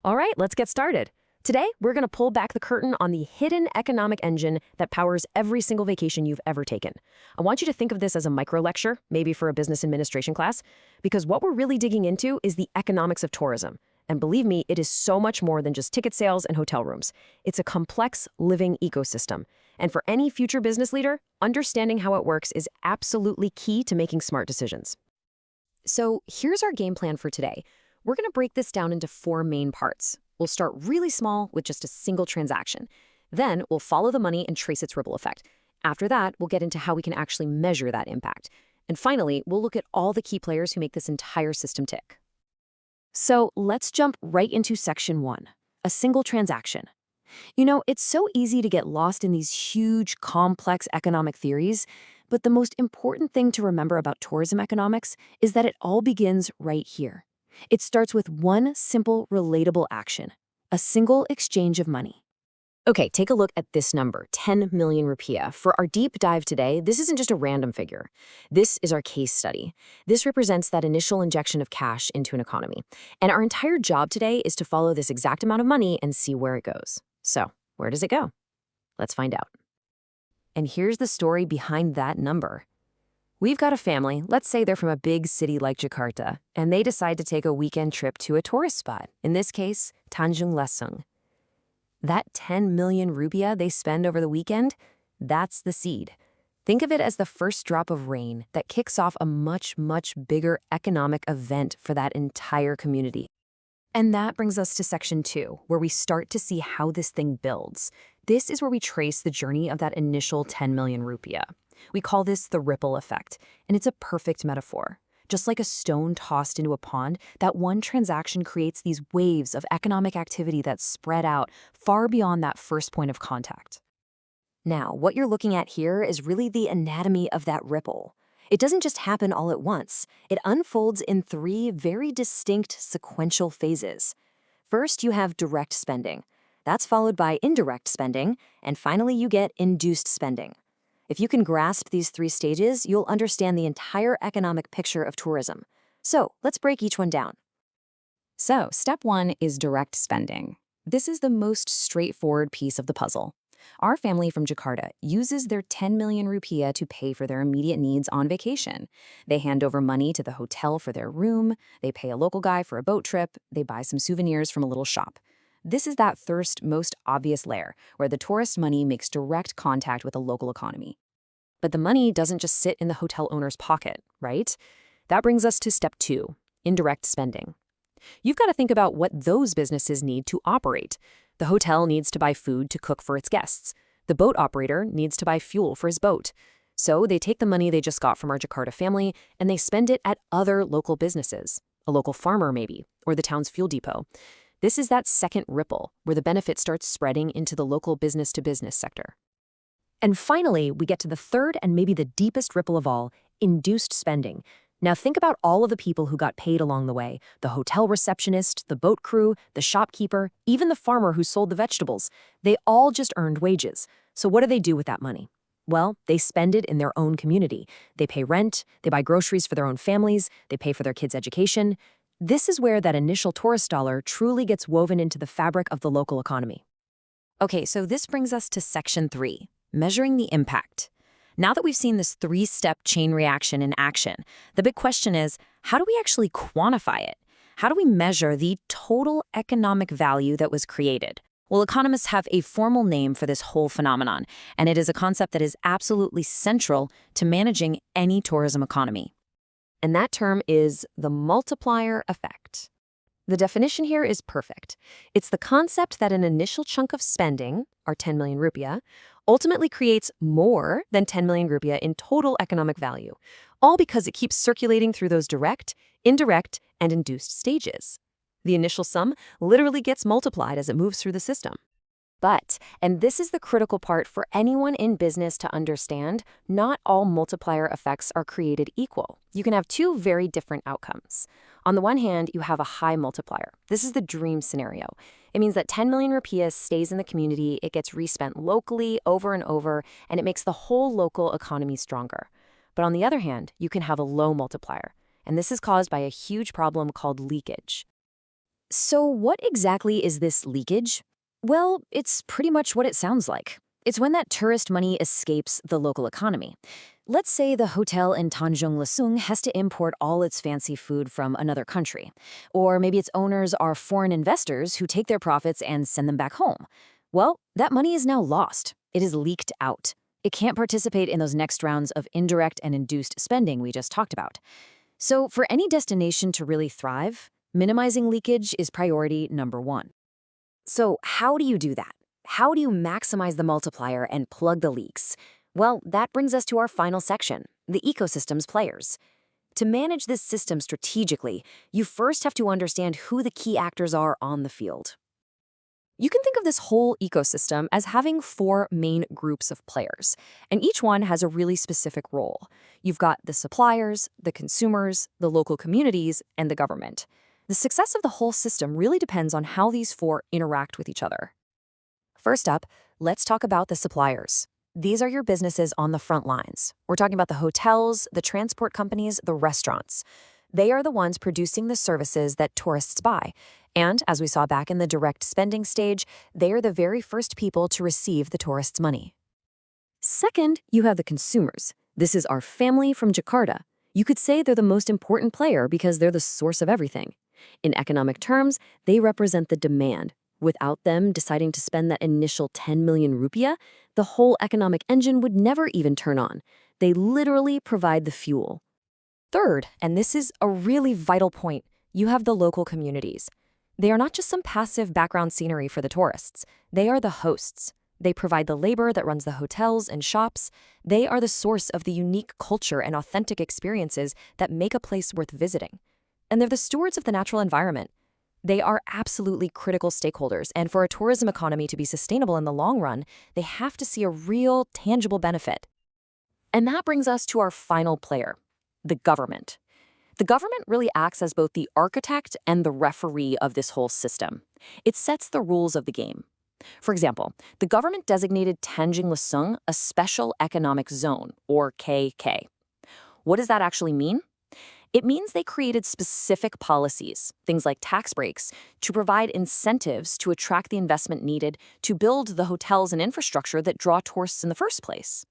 All right, let's get started. Today, we're going to pull back the curtain on the hidden economic engine that powers every single vacation you've ever taken. I want you to think of this as a micro lecture, maybe for a business administration class, because what we're really digging into is the economics of tourism. And believe me, it is so much more than just ticket sales and hotel rooms. It's a complex, living ecosystem. And for any future business leader, understanding how it works is absolutely key to making smart decisions. So here's our game plan for today. We're going to break this down into 4 main parts. We'll start really small with just a single transaction. Then we'll follow the money and trace its ripple effect. After that, we'll get into how we can actually measure that impact. And finally, we'll look at all the key players who make this entire system tick. So let's jump right into section 1, a single transaction. You know, it's so easy to get lost in these huge, complex economic theories, but the most important thing to remember about tourism economics is that it all begins right here. It starts with one simple, relatable action, a single exchange of money. Okay, take a look at this number, 10 million rupiah. For our deep dive today, this isn't just a random figure. This is our case study. This represents that initial injection of cash into an economy. And our entire job today is to follow this exact amount of money and see where it goes. So, where does it go? Let's find out. And here's the story behind that number. We've got a family, let's say they're from a big city like Jakarta, and they decide to take a weekend trip to a tourist spot, in this case, Tanjung Lesung. That 10 million rupiah they spend over the weekend, that's the seed. Think of it as the first drop of rain that kicks off a much, much bigger economic event for that entire community. And that brings us to section 2, where we start to see how this thing builds. This is where we trace the journey of that initial 10 million rupiah. We call this the ripple effect, and it's a perfect metaphor. Just like a stone tossed into a pond, that one transaction creates these waves of economic activity that spread out far beyond that first point of contact. Now, what you're looking at here is really the anatomy of that ripple. It doesn't just happen all at once. It unfolds in 3 very distinct sequential phases. First, you have direct spending. That's followed by indirect spending, and finally you get induced spending. If you can grasp these 3 stages, you'll understand the entire economic picture of tourism. So let's break each one down. So step 1 is direct spending. This is the most straightforward piece of the puzzle. Our family from Jakarta uses their 10 million rupiah to pay for their immediate needs on vacation. They hand over money to the hotel for their room, they pay a local guy for a boat trip, they buy some souvenirs from a little shop. This is that first, most obvious layer, where the tourist money makes direct contact with the local economy. But the money doesn't just sit in the hotel owner's pocket, right? That brings us to step 2, indirect spending. You've got to think about what those businesses need to operate. The hotel needs to buy food to cook for its guests. The boat operator needs to buy fuel for his boat. So they take the money they just got from our Jakarta family and they spend it at other local businesses, a local farmer maybe, or the town's fuel depot. This is that second ripple, where the benefit starts spreading into the local business-to-business sector. And finally, we get to the third and maybe the deepest ripple of all, induced spending. Now think about all of the people who got paid along the way, the hotel receptionist, the boat crew, the shopkeeper, even the farmer who sold the vegetables. They all just earned wages. So what do they do with that money? Well, they spend it in their own community. They pay rent, they buy groceries for their own families, they pay for their kids' education. This is where that initial tourist dollar truly gets woven into the fabric of the local economy. Okay, so this brings us to section 3, measuring the impact. Now that we've seen this 3-step chain reaction in action, the big question is, how do we actually quantify it? How do we measure the total economic value that was created? Well, economists have a formal name for this whole phenomenon, and it is a concept that is absolutely central to managing any tourism economy. And that term is the multiplier effect. The definition here is perfect. It's the concept that an initial chunk of spending, our 10 million rupiah, ultimately creates more than 10 million rupiah in total economic value, all because it keeps circulating through those direct, indirect, and induced stages. The initial sum literally gets multiplied as it moves through the system. But, and this is the critical part for anyone in business to understand, not all multiplier effects are created equal. You can have 2 very different outcomes. On the one hand, you have a high multiplier. This is the dream scenario. It means that 10 million rupiah stays in the community, it gets respent locally over and over, and it makes the whole local economy stronger. But on the other hand, you can have a low multiplier, and this is caused by a huge problem called leakage. So what exactly is this leakage? Well, it's pretty much what it sounds like. It's when that tourist money escapes the local economy. Let's say the hotel in Tanjung Lesung has to import all its fancy food from another country. Or maybe its owners are foreign investors who take their profits and send them back home. Well, that money is now lost. It is leaked out. It can't participate in those next rounds of indirect and induced spending we just talked about. So for any destination to really thrive, minimizing leakage is priority number one. So how do you do that? How do you maximize the multiplier and plug the leaks? Well, that brings us to our final section, the ecosystem's players. To manage this system strategically, you first have to understand who the key actors are on the field. You can think of this whole ecosystem as having four main groups of players, and each one has a really specific role. You've got the suppliers, the consumers, the local communities, and the government. The success of the whole system really depends on how these four interact with each other. First up, let's talk about the suppliers. These are your businesses on the front lines. We're talking about the hotels, the transport companies, the restaurants. They are the ones producing the services that tourists buy. And as we saw back in the direct spending stage, they are the very first people to receive the tourists' money. Second, you have the consumers. This is our family from Jakarta. You could say they're the most important player because they're the source of everything. In economic terms, they represent the demand. Without them deciding to spend that initial 10 million rupiah, the whole economic engine would never even turn on. They literally provide the fuel. Third, and this is a really vital point, you have the local communities. They are not just some passive background scenery for the tourists. They are the hosts. They provide the labor that runs the hotels and shops. They are the source of the unique culture and authentic experiences that make a place worth visiting. And they're the stewards of the natural environment. They are absolutely critical stakeholders, and for a tourism economy to be sustainable in the long run, they have to see a real, tangible benefit. And that brings us to our final player, the government. The government really acts as both the architect and the referee of this whole system. It sets the rules of the game. For example, the government designated Tanjung Lesung a special economic zone, or KK. What does that actually mean? It means they created specific policies, things like tax breaks, to provide incentives to attract the investment needed to build the hotels and infrastructure that draw tourists in the first place.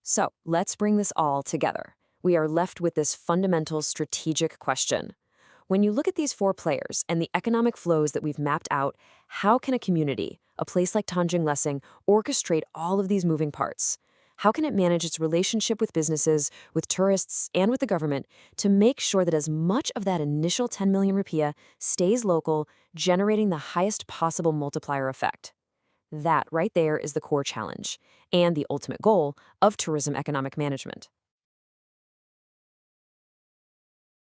So let's bring this all together. We are left with this fundamental strategic question. When you look at these four players and the economic flows that we've mapped out, how can a community, a place like Tanjung Lesung, orchestrate all of these moving parts? How can it manage its relationship with businesses, with tourists, and with the government to make sure that as much of that initial 10 million rupiah stays local, generating the highest possible multiplier effect? That right there is the core challenge and the ultimate goal of tourism economic management.